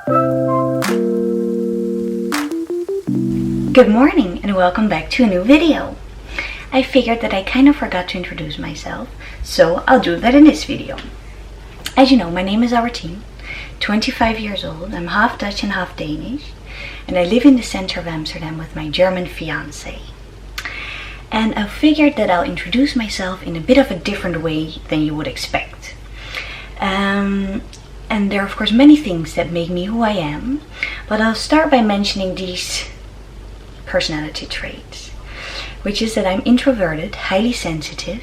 Good morning and welcome back to a new video. I figured that I kind of forgot to introduce myself, so I'll do that in this video. As you know, my name is Artine, 25 years old, I'm half Dutch and half Danish, and I live in the center of Amsterdam with my German fiance. And I figured that I'll introduce myself in a bit of a different way than you would expect. And there are of course many things that make me who I am, but I'll start by mentioning these personality traits, which is that I'm introverted, highly sensitive,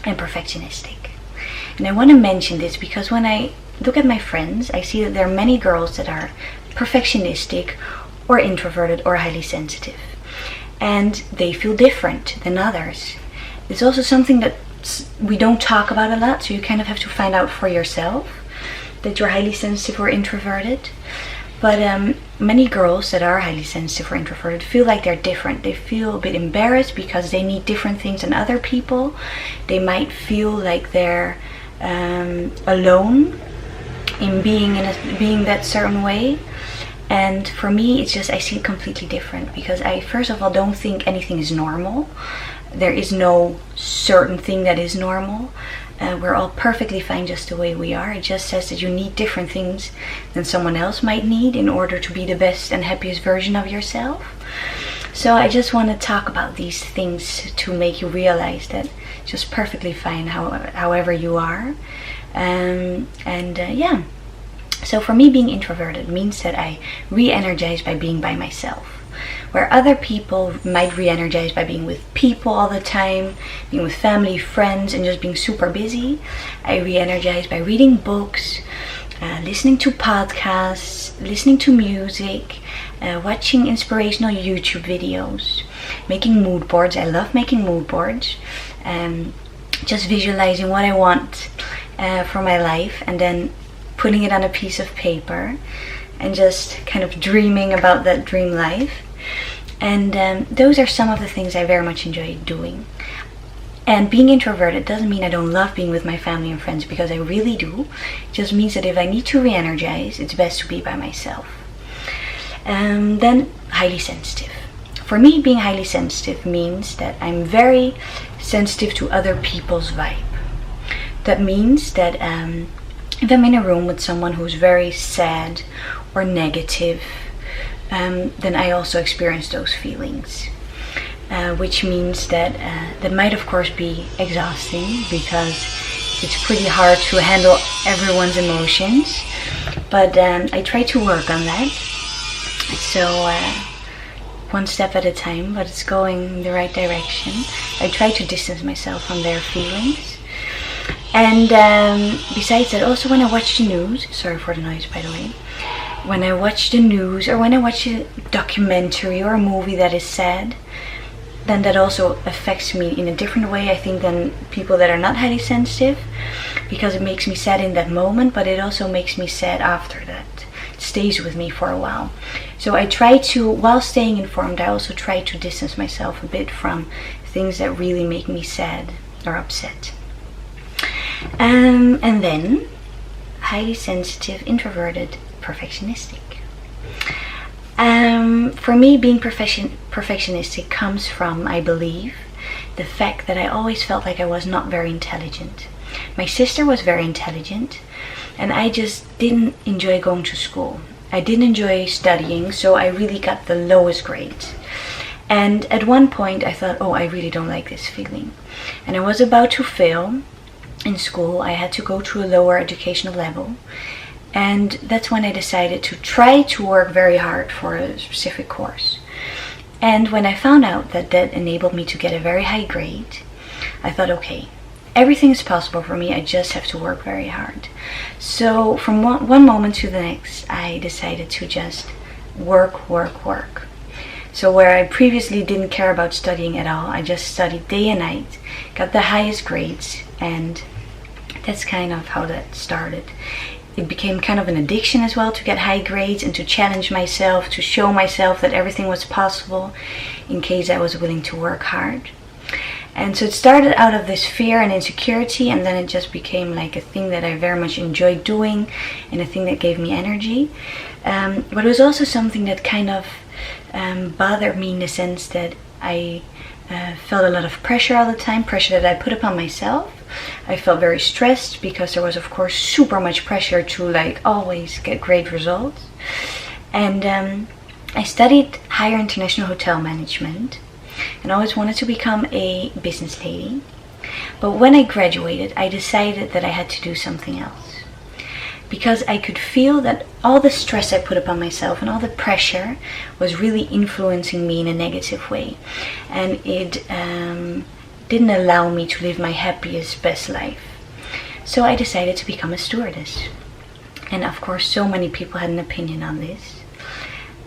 and perfectionistic. And I want to mention this because when I look at my friends, I see that there are many girls that are perfectionistic or introverted or highly sensitive, and they feel different than others. It's also something that we don't talk about a lot, so you kind of have to find out for yourself that you're highly sensitive or introverted. But many girls that are highly sensitive or introverted feel like they're different. They feel a bit embarrassed because they need different things than other people. They might feel like they're alone in being that certain way. And for me, it's just I see it completely different, because I first of all don't think anything is normal. There is no certain thing that is normal. We're all perfectly fine just the way we are. It just says that you need different things than someone else might need in order to be the best and happiest version of yourself. So I just want to talk about these things to make you realize that it's just perfectly fine however you are. Yeah. So for me, being introverted means that I re-energize by being by myself. Where other people might re-energize by being with people all the time, being with family, friends, and just being super busy, I re-energize by reading books, listening to podcasts, listening to music, watching inspirational YouTube videos, making mood boards. I love making mood boards. Just visualizing what I want for my life and then putting it on a piece of paper and just kind of dreaming about that dream life. And those are some of the things I very much enjoy doing. And being introverted doesn't mean I don't love being with my family and friends, because I really do. It just means that if I need to re-energize, it's best to be by myself. Then highly sensitive. For me, being highly sensitive means that I'm very sensitive to other people's vibe. That means that if I'm in a room with someone who's very sad or negative, then I also experience those feelings, which means that that might of course be exhausting, because it's pretty hard to handle everyone's emotions, but I try to work on that, so one step at a time, but it's going in the right direction. I try to distance myself from their feelings. And besides that, also when I watch the news, sorry for the noise by the way, when I watch the news or when I watch a documentary or a movie that is sad, then that also affects me in a different way, I think, than people that are not highly sensitive, because it makes me sad in that moment, but it also makes me sad after that. It stays with me for a while. So I try to, while staying informed, I also try to distance myself a bit from things that really make me sad or upset. And then highly sensitive, introverted, perfectionistic. For me, being perfectionistic comes from, I believe, the fact that I always felt like I was not very intelligent. My sister was very intelligent, and I just didn't enjoy going to school. I didn't enjoy studying, so I really got the lowest grades. And at one point I thought, oh, I really don't like this feeling. And I was about to fail in school. I had to go to a lower educational level. And that's when I decided to try to work very hard for a specific course. And when I found out that that enabled me to get a very high grade, I thought, okay, everything is possible for me, I just have to work very hard. So from one moment to the next, I decided to just work. So where I previously didn't care about studying at all, I just studied day and night, got the highest grades, and that's kind of how that started. It became kind of an addiction as well to get high grades and to challenge myself, to show myself that everything was possible in case I was willing to work hard. And so it started out of this fear and insecurity, and then it just became like a thing that I very much enjoyed doing and a thing that gave me energy. But it was also something that kind of bothered me in the sense that I felt a lot of pressure all the time, pressure that I put upon myself. I felt very stressed because there was, of course, super much pressure to like always get great results. And I studied higher international hotel management and I always wanted to become a business lady. But when I graduated, I decided that I had to do something else, because I could feel that all the stress I put upon myself and all the pressure was really influencing me in a negative way. And it didn't allow me to live my happiest, best life. So I decided to become a stewardess. And of course, so many people had an opinion on this.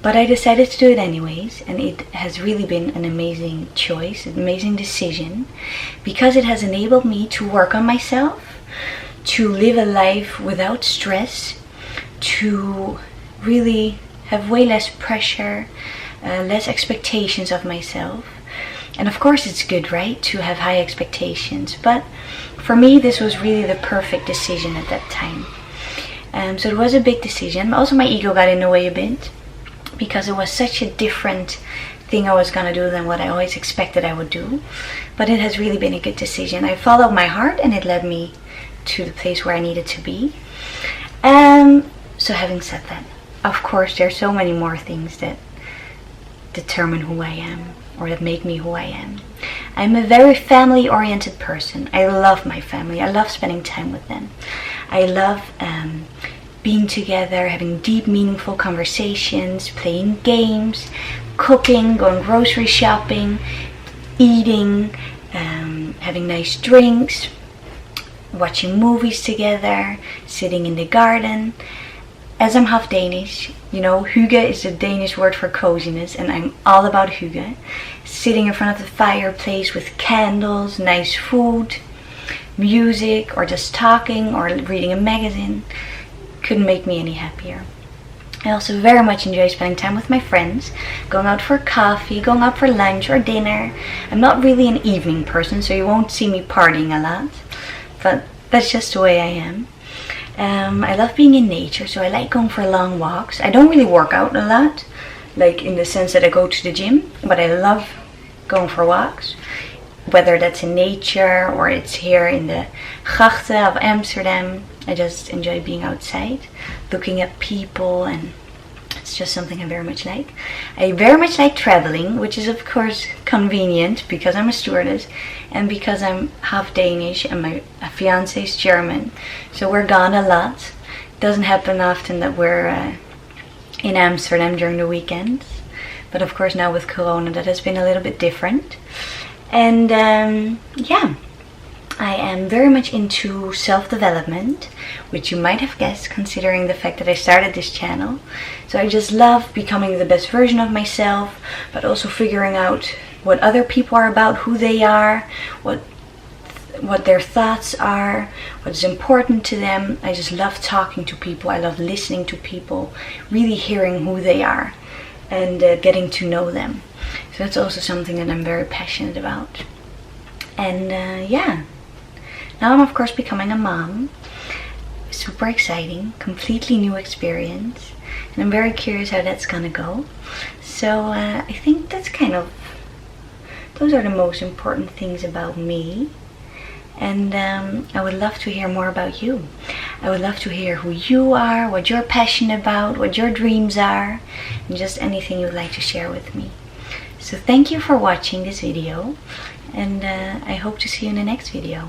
But I decided to do it anyways, and it has really been an amazing choice, an amazing decision, because it has enabled me to work on myself, to live a life without stress, to really have way less pressure, less expectations of myself. And of course it's good, right, to have high expectations, but for me this was really the perfect decision at that time. So it was a big decision. Also my ego got in the way a bit, because it was such a different thing I was gonna do than what I always expected I would do. But it has really been a good decision. I followed my heart and it led me to the place where I needed to be. So having said that, of course there are so many more things that determine who I am, or that make me who I am. I'm a very family oriented person. I love my family. I love spending time with them. I love being together, having deep, meaningful conversations, playing games, cooking, going grocery shopping, eating, having nice drinks, watching movies together, sitting in the garden. As I'm half Danish, you know, hygge is the Danish word for coziness, and I'm all about hygge. Sitting in front of the fireplace with candles, nice food, music, or just talking or reading a magazine couldn't make me any happier. I also very much enjoy spending time with my friends, going out for coffee, going out for lunch or dinner. I'm not really an evening person, so you won't see me partying a lot, but that's just the way I am. I love being in nature, so I like going for long walks. I don't really work out a lot, like in the sense that I go to the gym, but I love going for walks, whether that's in nature or it's here in the grachten of Amsterdam. I just enjoy being outside, looking at people, and it's just something I very much like. I very much like traveling, which is of course convenient because I'm a stewardess and because I'm half Danish and my fiance is German, so we're gone a lot. It doesn't happen often that we're in Amsterdam during the weekends, but of course now with Corona that has been a little bit different. And yeah, I am very much into self-development, which you might have guessed considering the fact that I started this channel. So I just love becoming the best version of myself, but also figuring out what other people are about, who they are, what their thoughts are, what is important to them. I just love talking to people. I love listening to people, really hearing who they are and getting to know them. So that's also something that I'm very passionate about. And yeah, now I'm of course becoming a mom. Super exciting, completely new experience, and I'm very curious how that's gonna go. So I think that's those are the most important things about me. And I would love to hear more about you. I would love to hear who you are, what you're passionate about, what your dreams are, and just anything you'd like to share with me. So thank you for watching this video, and I hope to see you in the next video.